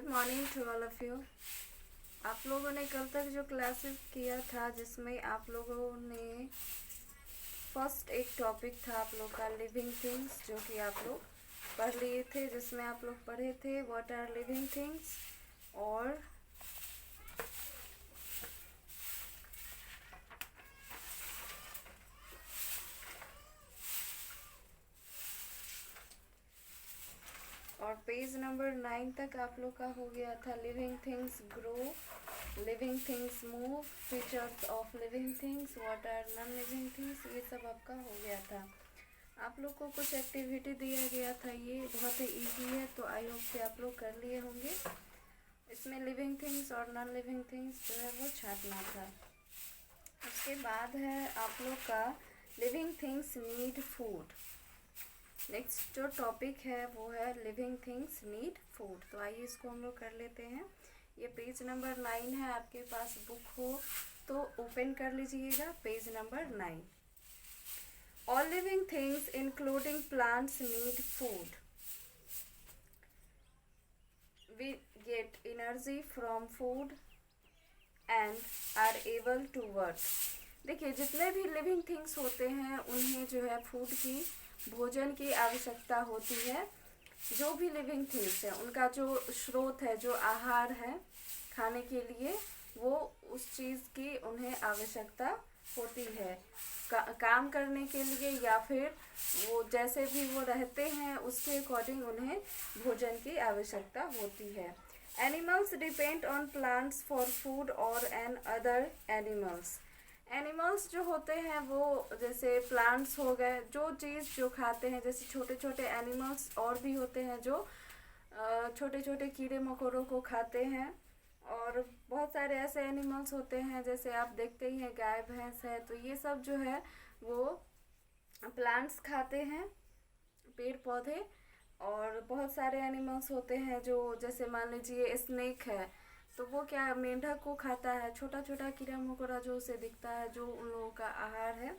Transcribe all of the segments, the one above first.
Morning to all of you. आप लोगों ने कल तक जो क्लासेस किया था जिसमें आप लोगों ने फर्स्ट एक टॉपिक था आप लोग का लिविंग थिंग्स, जो कि आप लोग पढ़ लिए थे, जिसमें आप लोग पढ़े थे व्हाट आर लिविंग थिंग्स और पेज नंबर 9 तक आप लोग का हो गया था living things grow, living things move, features of living things, what are non living things, ये सब आपका हो गया था। आप लोग को कुछ एक्टिविटी दिया गया था, ये बहुत ही इजी है, तो आई होप कि आप लोग कर लिए होंगे। इसमें लिविंग थिंग्स और नॉन लिविंग थिंग्स जो है वो छांटना था। उसके बाद है आप लोग का living things need food. Next जो टॉपिक है वो है लिविंग थिंग्स नीड फूड। तो आइए इसको हम लोग कर लेते हैं। ये पेज नंबर 9 है, आपके पास बुक हो तो ओपन कर लीजिएगा page number 9। All living things including plants need food. We get energy from food and are able to work. देखिए, जितने भी लिविंग थिंग्स होते हैं उन्हें जो है फूड की, भोजन की आवश्यकता होती है। जो भी लिविंग थिंग्स है उनका जो स्रोत है, जो आहार है खाने के लिए, वो उस चीज़ की उन्हें आवश्यकता होती है काम करने के लिए, या फिर वो जैसे भी वो रहते हैं उसके अकॉर्डिंग उन्हें भोजन की आवश्यकता होती है। Animals depend on plants for food और एन अदर एनिमल्स। एनिमल्स जो होते हैं वो जैसे प्लांट्स हो गए, जो चीज़ जो खाते हैं, जैसे छोटे छोटे एनिमल्स और भी होते हैं जो छोटे छोटे कीड़े मकोड़ों को खाते हैं, और बहुत सारे ऐसे एनिमल्स होते हैं जैसे आप देखते ही हैं गाय भैंस है, तो ये सब जो है वो प्लांट्स खाते हैं, पेड़ पौधे। और बहुत सारे एनिमल्स होते हैं जो जैसे मान लीजिए स्नेक है, तो वो क्या मेंढक को खाता है, छोटा छोटा कीड़ा मकोड़ा जो उसे दिखता है, जो उन लोगों का आहार है,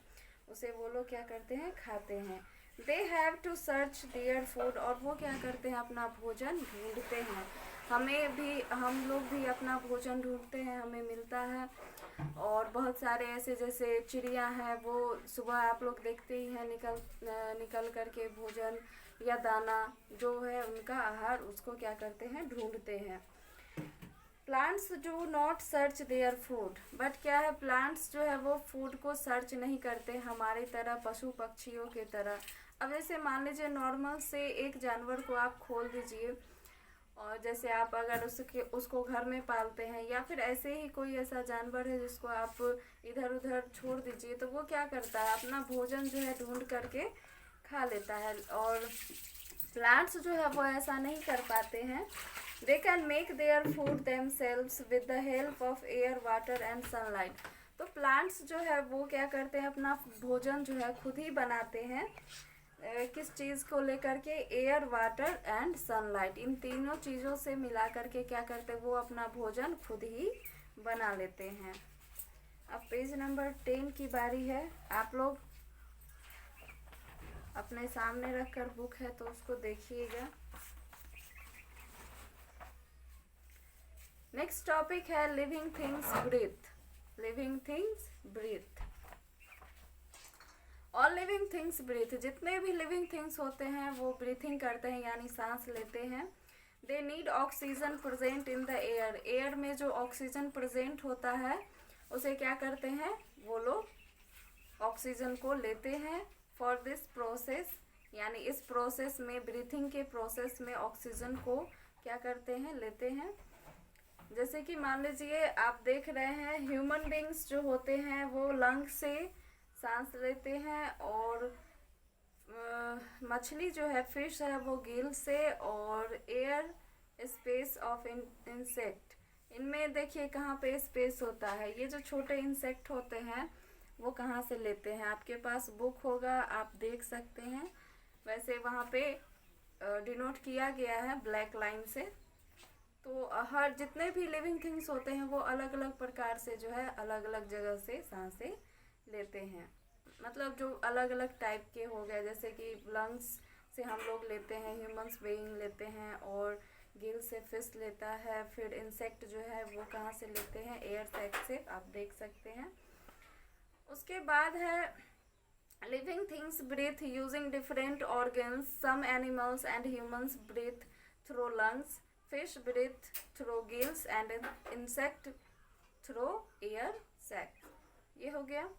उसे वो लोग क्या करते हैं, खाते हैं। They have to search their food, और वो क्या करते हैं, अपना भोजन ढूंढते हैं। हम लोग भी अपना भोजन ढूंढते हैं, हमें मिलता है। और बहुत सारे ऐसे जैसे चिड़िया हैं, वो सुबह आप लोग देखते ही हैं निकल करके भोजन या दाना जो है उनका आहार, उसको क्या करते हैं, ढूंढते हैं। Plants do not search their food, but क्या है, प्लांट्स जो है वो फूड को सर्च नहीं करते हमारी तरह, पशु पक्षियों की तरह। अब जैसे मान लीजिए नॉर्मल से एक जानवर को आप खोल दीजिए, और जैसे आप अगर उसको घर में पालते हैं, या फिर ऐसे ही कोई ऐसा जानवर है जिसको आप इधर उधर छोड़ दीजिए, तो वो क्या करता है, अपना भोजन जो है ढूंढ करके खा लेता है। और प्लांट्स जो है वो ऐसा नहीं कर पाते हैं। They can make their food themselves with the help of air, water and sunlight. तो प्लांट्स जो है वो क्या करते हैं, अपना भोजन जो है खुद ही बनाते हैं। किस चीज़ को लेकर के, एयर, वाटर एंड सनलाइट, इन तीनों चीज़ों से मिला करके क्या करते हैं, वो अपना भोजन खुद ही बना लेते हैं। अब पेज नंबर 10 की बारी है। आप लोग अपने सामने रखकर बुक है तो उसको देखिएगा। नेक्स्ट टॉपिक है living things breathe. Living things breathe. All living things breathe. जितने भी लिविंग थिंग्स होते हैं वो ब्रीथिंग करते हैं, यानी सांस लेते हैं। They need oxygen present in the air. Air में जो ऑक्सीजन प्रेजेंट होता है उसे क्या करते हैं, वो लोग ऑक्सीजन को लेते हैं। फॉर दिस प्रोसेस, यानी इस प्रोसेस में, ब्रीथिंग के प्रोसेस में ऑक्सीजन को क्या करते हैं, लेते हैं। जैसे कि मान लीजिए आप देख रहे हैं ह्यूमन बींग्स जो होते हैं वो लंग से सांस लेते हैं, और मछली जो है, फिश है, वो गिल से, और एयर स्पेस ऑफ इंसेक्ट। इनमें देखिए कहाँ पे स्पेस होता है, ये जो छोटे इंसेक्ट होते हैं वो कहाँ से लेते हैं। आपके पास बुक होगा, आप देख सकते हैं, वैसे वहाँ पे डिनोट किया गया है ब्लैक लाइन से। तो हर जितने भी लिविंग थिंग्स होते हैं वो अलग अलग प्रकार से जो है अलग अलग जगह से सांसें लेते हैं। मतलब जो अलग अलग टाइप के हो गए, जैसे कि लंग्स से हम लोग लेते हैं, ह्यूमन्स बीइंग लेते हैं, और गिल से फिश लेता है, फिर इंसेक्ट जो है वो कहाँ से लेते हैं, एयर सैक से, आप देख सकते हैं। उसके बाद है living things breathe using different organs. Some animals and humans breathe through lungs, fish breathe through gills and insect through air sac. ये हो गया।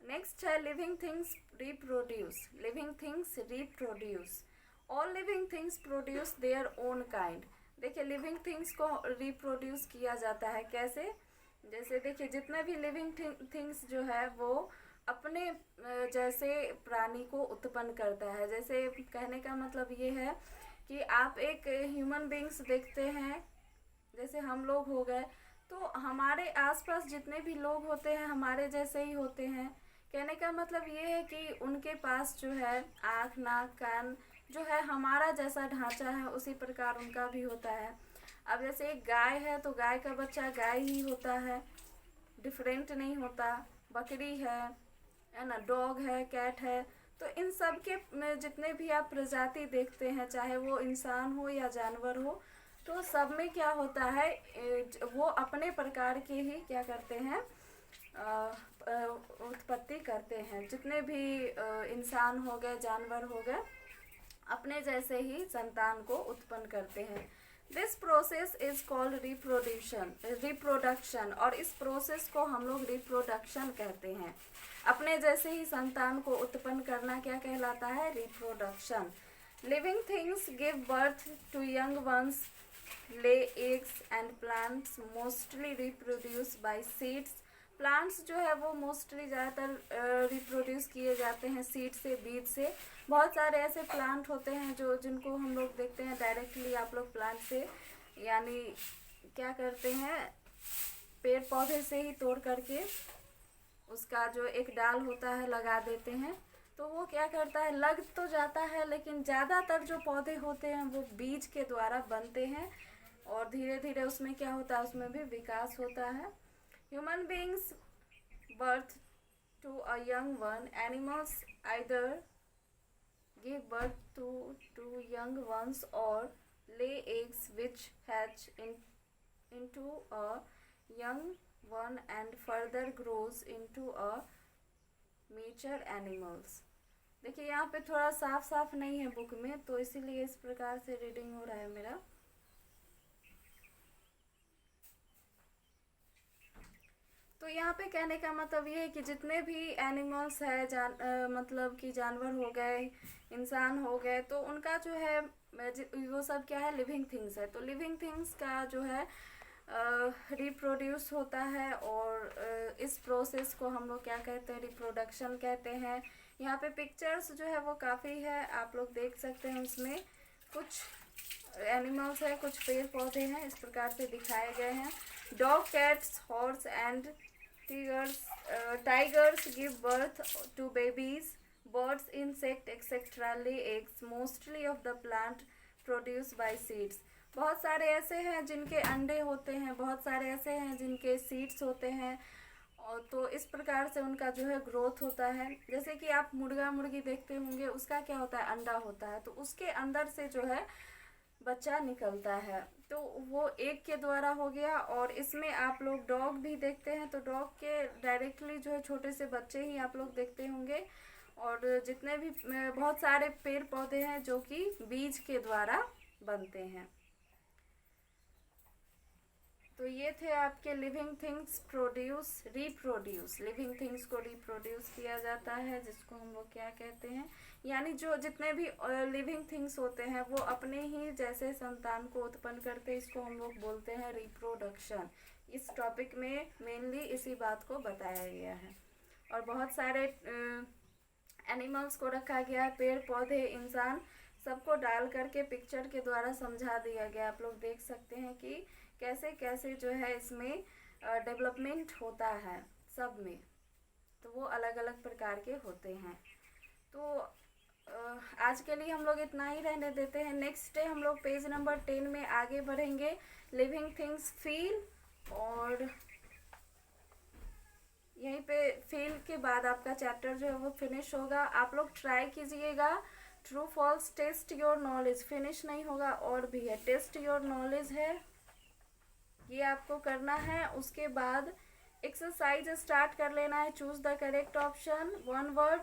नेक्स्ट है living things reproduce. Living things reproduce, all living things produce their own kind. देखिए living things को reproduce किया जाता है कैसे, जैसे देखिए जितने भी लिविंग थिंग्स जो है वो अपने जैसे प्राणी को उत्पन्न करता है। जैसे कहने का मतलब ये है कि आप एक ह्यूमन बींग्स देखते हैं, जैसे हम लोग हो गए, तो हमारे आसपास जितने भी लोग होते हैं हमारे जैसे ही होते हैं। कहने का मतलब ये है कि उनके पास जो है आँख, नाक, कान जो है हमारा जैसा ढांचा है उसी प्रकार उनका भी होता है। अब जैसे एक गाय है तो गाय का बच्चा गाय ही होता है, डिफरेंट नहीं होता। बकरी है ना, डॉग है, कैट है, तो इन सब के जितने भी आप प्रजाति देखते हैं, चाहे वो इंसान हो या जानवर हो, तो सब में क्या होता है वो अपने प्रकार के ही क्या करते हैं, उत्पत्ति करते हैं। जितने भी इंसान हो गए, जानवर हो गए, अपने जैसे ही संतान को उत्पन्न करते हैं। This process is called reproduction, और इस प्रोसेस को हम लोग रिप्रोडक्शन कहते हैं। अपने जैसे ही संतान को उत्पन्न करना क्या कहलाता है, reproduction. Living things give birth to young ones, lay eggs and plants mostly reproduce by seeds. Plants जो है वो मोस्टली ज़्यादातर रिप्रोड्यूस किए जाते हैं सीड से, बीज से। बहुत सारे ऐसे प्लांट होते हैं जो जिनको हम लोग देखते हैं डायरेक्टली आप लोग प्लांट से यानी क्या करते हैं, पेड़ पौधे से ही तोड़ करके उसका जो एक डाल होता है लगा देते हैं। तो वो क्या करता है, लग तो जाता है, लेकिन ज़्यादातर जो पौधे होते हैं वो बीज के द्वारा बनते हैं और धीरे धीरे उसमें क्या होता है, उसमें भी विकास होता है। Human beings birth to a young one, animals either give birth to two young ones or lay eggs which hatch into a young one and further grows into a mature animals। देखिए यहाँ पे थोड़ा साफ साफ नहीं है book में, तो इसीलिए इस प्रकार से रीडिंग हो रहा है मेरा। तो यहाँ पे कहने का मतलब ये है कि जितने भी एनिमल्स है मतलब कि जानवर हो गए, इंसान हो गए, तो उनका जो है वो सब क्या है, लिविंग थिंग्स है। तो लिविंग थिंग्स का जो है रिप्रोड्यूस होता है और इस प्रोसेस को हम लोग क्या कहते हैं, रिप्रोडक्शन कहते हैं। यहाँ पे पिक्चर्स जो है वो काफ़ी है, आप लोग देख सकते हैं। उसमें कुछ एनिमल्स है, कुछ पेड़ पौधे हैं, इस प्रकार से दिखाए गए हैं। Dog, cats, horse and tigers give birth to babies. Birds, insect, etc. lay eggs. Mostly of the plant produced by seeds. बहुत सारे ऐसे हैं जिनके अंडे होते हैं, बहुत सारे ऐसे हैं जिनके सीड्स होते हैं, और तो इस प्रकार से उनका जो है ग्रोथ होता है। जैसे कि आप मुर्गा मुर्गी देखते होंगे, उसका क्या होता है, अंडा होता है, तो उसके अंदर से जो है बच्चा निकलता है, तो वो एक के द्वारा हो गया। और इसमें आप लोग डॉग भी देखते हैं, तो डॉग के डायरेक्टली जो है छोटे से बच्चे ही आप लोग देखते होंगे। और जितने भी बहुत सारे पेड़ पौधे हैं जो कि बीज के द्वारा बनते हैं। तो ये थे आपके living things reproduce. Living things को रिप्रोड्यूस किया जाता है, जिसको हम लोग क्या कहते हैं, यानी जो जितने भी लिविंग थिंग्स होते हैं वो अपने ही जैसे संतान को उत्पन्न करते हैं, इसको हम लोग बोलते हैं रिप्रोडक्शन। इस टॉपिक में मेनली इसी बात को बताया गया है। और बहुत सारे एनिमल्स को रखा गया है, पेड़ पौधे, इंसान, सबको डाल करके पिक्चर के द्वारा समझा दिया गया। आप लोग देख सकते हैं कि कैसे कैसे जो है इसमें डेवलपमेंट होता है सब में, तो वो अलग अलग प्रकार के होते हैं। तो आज के लिए हम लोग इतना ही रहने देते हैं। नेक्स्ट डे हम लोग पेज नंबर 10 में आगे बढ़ेंगे। लिविंग थिंग्स फील, और यहीं पे फील के बाद आपका चैप्टर जो है वो फिनिश होगा। आप लोग ट्राई कीजिएगा true false test your knowledge, finish नहीं होगा और भी है, टेस्ट योर नॉलेज है, ये आपको करना है। उसके बाद एक्सरसाइज स्टार्ट कर लेना है। Choose the correct option, one word,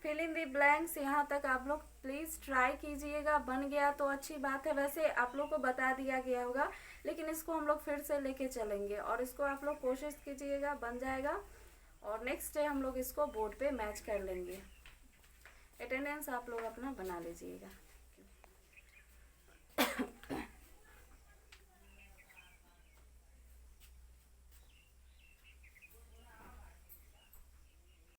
fill in the blanks. यहाँ तक आप लोग प्लीज़ ट्राई कीजिएगा, बन गया तो अच्छी बात है। वैसे आप लोग को बता दिया गया होगा, लेकिन इसको हम लोग फिर से लेके चलेंगे और इसको आप लोग कोशिश कीजिएगा, बन जाएगा। और नेक्स्ट डे हम लोग इसको बोर्ड पे मैच कर लेंगे। अटेंडेंस आप लोग अपना बना लीजिएगा।